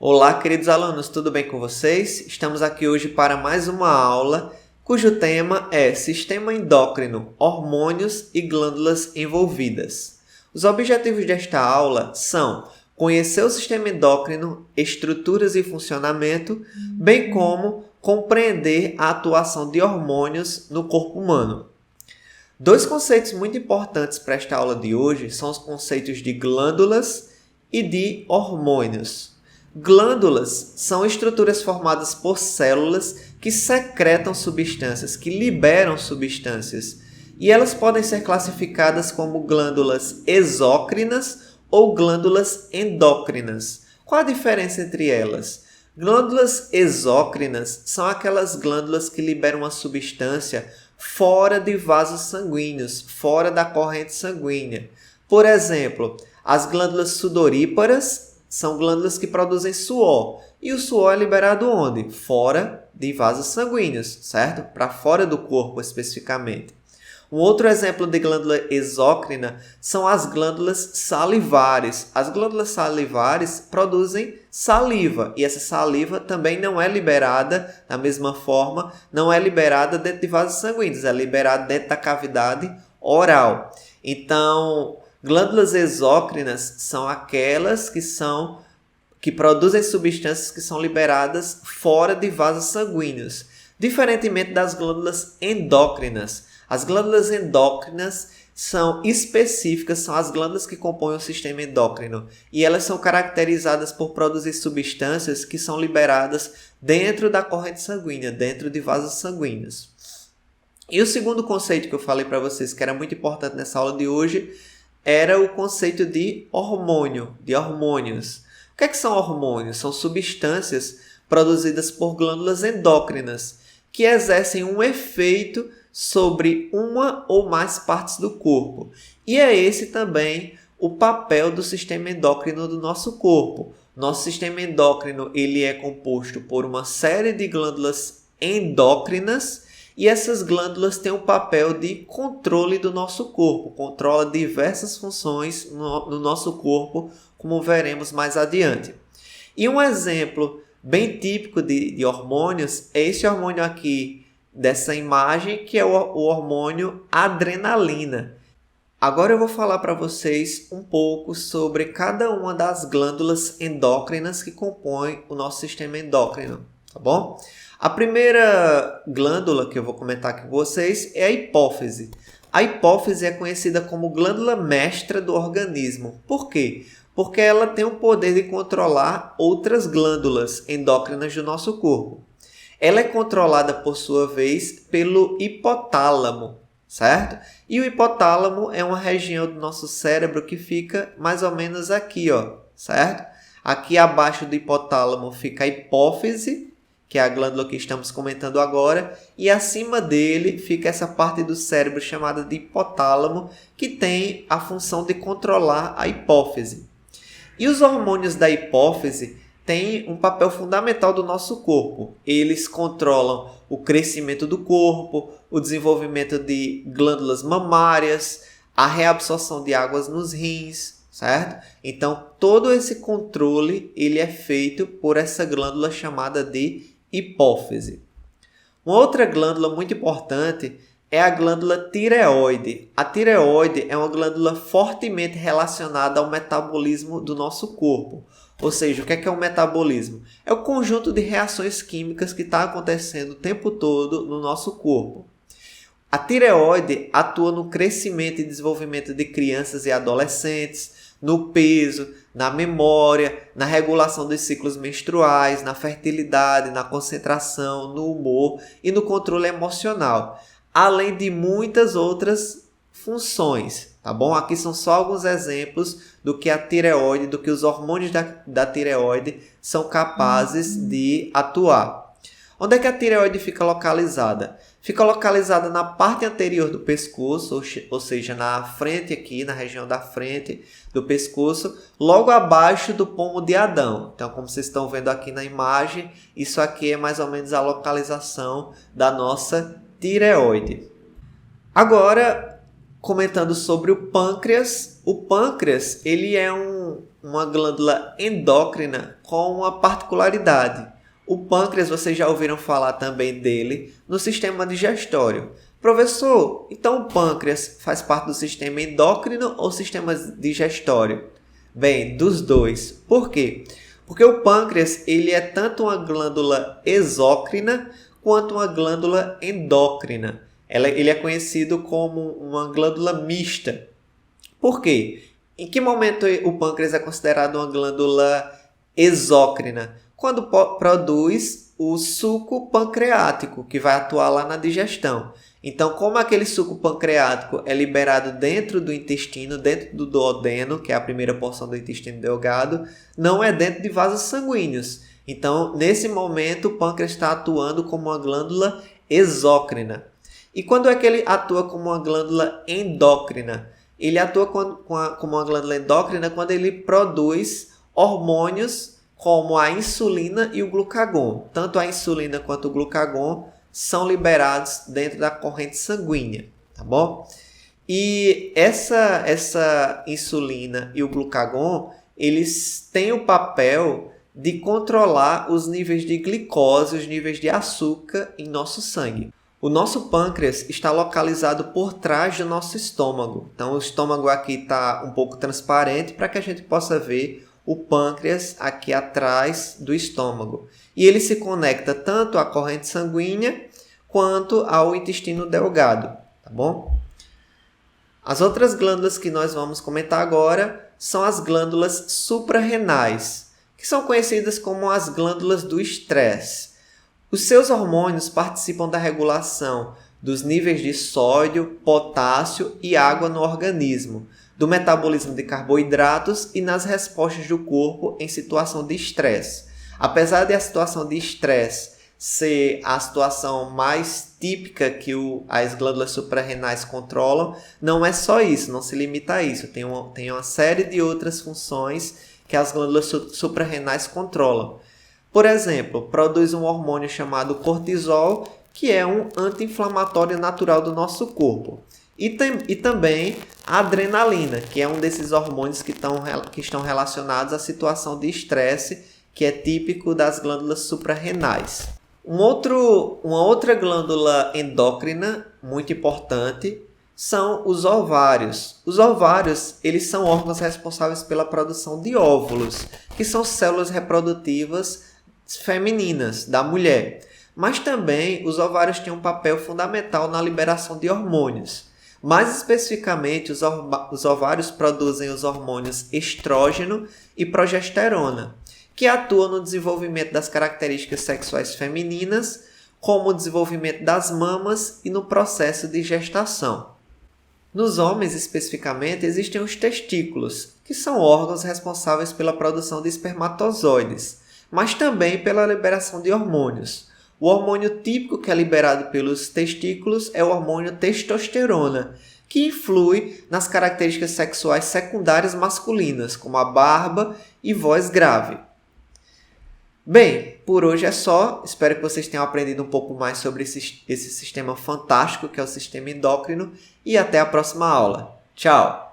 Olá, queridos alunos, tudo bem com vocês? Estamos aqui hoje para mais uma aula cujo tema é Sistema Endócrino, Hormônios e Glândulas Envolvidas. Os objetivos desta aula são conhecer o sistema endócrino, estruturas e funcionamento, bem como compreender a atuação de hormônios no corpo humano. Dois conceitos muito importantes para esta aula de hoje são os conceitos de glândulas e de hormônios. Glândulas são estruturas formadas por células que secretam substâncias, que liberam substâncias. E elas podem ser classificadas como glândulas exócrinas ou glândulas endócrinas. Qual a diferença entre elas? Glândulas exócrinas são aquelas glândulas que liberam uma substância fora de vasos sanguíneos, fora da corrente sanguínea. Por exemplo, as glândulas sudoríparas são glândulas que produzem suor. E o suor é liberado onde? Fora de vasos sanguíneos, certo? Para fora do corpo especificamente. Um outro exemplo de glândula exócrina são as glândulas salivares. As glândulas salivares produzem saliva e essa saliva também não é liberada da mesma forma, não é liberada dentro de vasos sanguíneos, é liberada dentro da cavidade oral. Então, glândulas exócrinas são aquelas que produzem substâncias que são liberadas fora de vasos sanguíneos, diferentemente das glândulas endócrinas. As glândulas endócrinas são específicas, são as glândulas que compõem o sistema endócrino e elas são caracterizadas por produzir substâncias que são liberadas dentro da corrente sanguínea, dentro de vasos sanguíneos. E o segundo conceito que eu falei para vocês, que era muito importante nessa aula de hoje, era o conceito de hormônio, de hormônios. O que são hormônios? São substâncias produzidas por glândulas endócrinas que exercem um efeito sobre uma ou mais partes do corpo. E é esse também o papel do sistema endócrino do nosso corpo. Nosso sistema endócrino ele é composto por uma série de glândulas endócrinas e essas glândulas têm o papel de controle do nosso corpo, controla diversas funções no nosso corpo, como veremos mais adiante. E um exemplo bem típico de hormônios é esse hormônio aqui, dessa imagem, que é o hormônio adrenalina. Agora eu vou falar para vocês um pouco sobre cada uma das glândulas endócrinas que compõem o nosso sistema endócrino, tá bom? A primeira glândula que eu vou comentar aqui com vocês é a hipófise. A hipófise é conhecida como glândula mestra do organismo. Por quê? Porque ela tem o poder de controlar outras glândulas endócrinas do nosso corpo. Ela é controlada, por sua vez, pelo hipotálamo, certo? E o hipotálamo é uma região do nosso cérebro que fica mais ou menos aqui, ó, certo? Aqui abaixo do hipotálamo fica a hipófise, que é a glândula que estamos comentando agora, e acima dele fica essa parte do cérebro chamada de hipotálamo, que tem a função de controlar a hipófise. E os hormônios da hipófise têm um papel fundamental do nosso corpo. Eles controlam o crescimento do corpo, o desenvolvimento de glândulas mamárias, a reabsorção de águas nos rins, certo? Então, todo esse controle ele é feito por essa glândula chamada de hipófise. Uma outra glândula muito importante é a glândula tireoide. A tireoide é uma glândula fortemente relacionada ao metabolismo do nosso corpo. Ou seja, o que é o metabolismo? É o conjunto de reações químicas que está acontecendo o tempo todo no nosso corpo. A tireoide atua no crescimento e desenvolvimento de crianças e adolescentes, no peso, na memória, na regulação dos ciclos menstruais, na fertilidade, na concentração, no humor e no controle emocional, além de muitas outras funções, tá bom? Aqui são só alguns exemplos do que a tireoide, do que os hormônios da tireoide são capazes de atuar. Onde é que a tireoide fica localizada? Fica localizada na parte anterior do pescoço, ou seja, na frente aqui, na região da frente do pescoço, logo abaixo do pomo de Adão. Então, como vocês estão vendo aqui na imagem, isso aqui é mais ou menos a localização da nossa tireoide. Agora, comentando sobre o pâncreas ele é um uma glândula endócrina com uma particularidade. O pâncreas, vocês já ouviram falar também dele no sistema digestório. Professor, então o pâncreas faz parte do sistema endócrino ou sistema digestório? Bem, dos dois. Por quê? Porque o pâncreas ele é tanto uma glândula exócrina quanto uma glândula endócrina. Ele é conhecido como uma glândula mista. Por quê? Em que momento o pâncreas é considerado uma glândula exócrina? Quando produz o suco pancreático, que vai atuar lá na digestão. Então, como aquele suco pancreático é liberado dentro do intestino, dentro do duodeno, que é a primeira porção do intestino delgado, não é dentro de vasos sanguíneos. Então, nesse momento, o pâncreas está atuando como uma glândula exócrina. E quando é que ele atua como uma glândula endócrina? Ele atua como uma glândula endócrina quando ele produz hormônios como a insulina e o glucagon. Tanto a insulina quanto o glucagon são liberados dentro da corrente sanguínea, tá bom? E essa insulina e o glucagon, eles têm o papel de controlar os níveis de glicose, os níveis de açúcar em nosso sangue. O nosso pâncreas está localizado por trás do nosso estômago. Então, o estômago aqui está um pouco transparente para que a gente possa ver o pâncreas aqui atrás do estômago. E ele se conecta tanto à corrente sanguínea quanto ao intestino delgado, tá bom? As outras glândulas que nós vamos comentar agora são as glândulas suprarrenais, que são conhecidas como as glândulas do estresse. Os seus hormônios participam da regulação dos níveis de sódio, potássio e água no organismo, do metabolismo de carboidratos e nas respostas do corpo em situação de estresse. Apesar de a situação de estresse ser a situação mais típica que as glândulas suprarrenais controlam, não é só isso, não se limita a isso. Tem uma série de outras funções que as glândulas suprarrenais controlam. Por exemplo, produz um hormônio chamado cortisol, que é um anti-inflamatório natural do nosso corpo. E também a adrenalina, que é um desses hormônios que estão relacionados à situação de estresse, que é típico das glândulas suprarrenais. Uma outra glândula endócrina muito importante são os ovários. Os ovários, eles são órgãos responsáveis pela produção de óvulos, que são células reprodutivas femininas da mulher. Mas também os ovários têm um papel fundamental na liberação de hormônios. Mais especificamente, os ovários produzem os hormônios estrógeno e progesterona, que atuam no desenvolvimento das características sexuais femininas, como o desenvolvimento das mamas e no processo de gestação. Nos homens, especificamente, existem os testículos, que são órgãos responsáveis pela produção de espermatozoides, mas também pela liberação de hormônios. O hormônio típico que é liberado pelos testículos é o hormônio testosterona, que influi nas características sexuais secundárias masculinas, como a barba e voz grave. Bem, por hoje é só. Espero que vocês tenham aprendido um pouco mais sobre esse sistema fantástico que é o sistema endócrino e até a próxima aula. Tchau!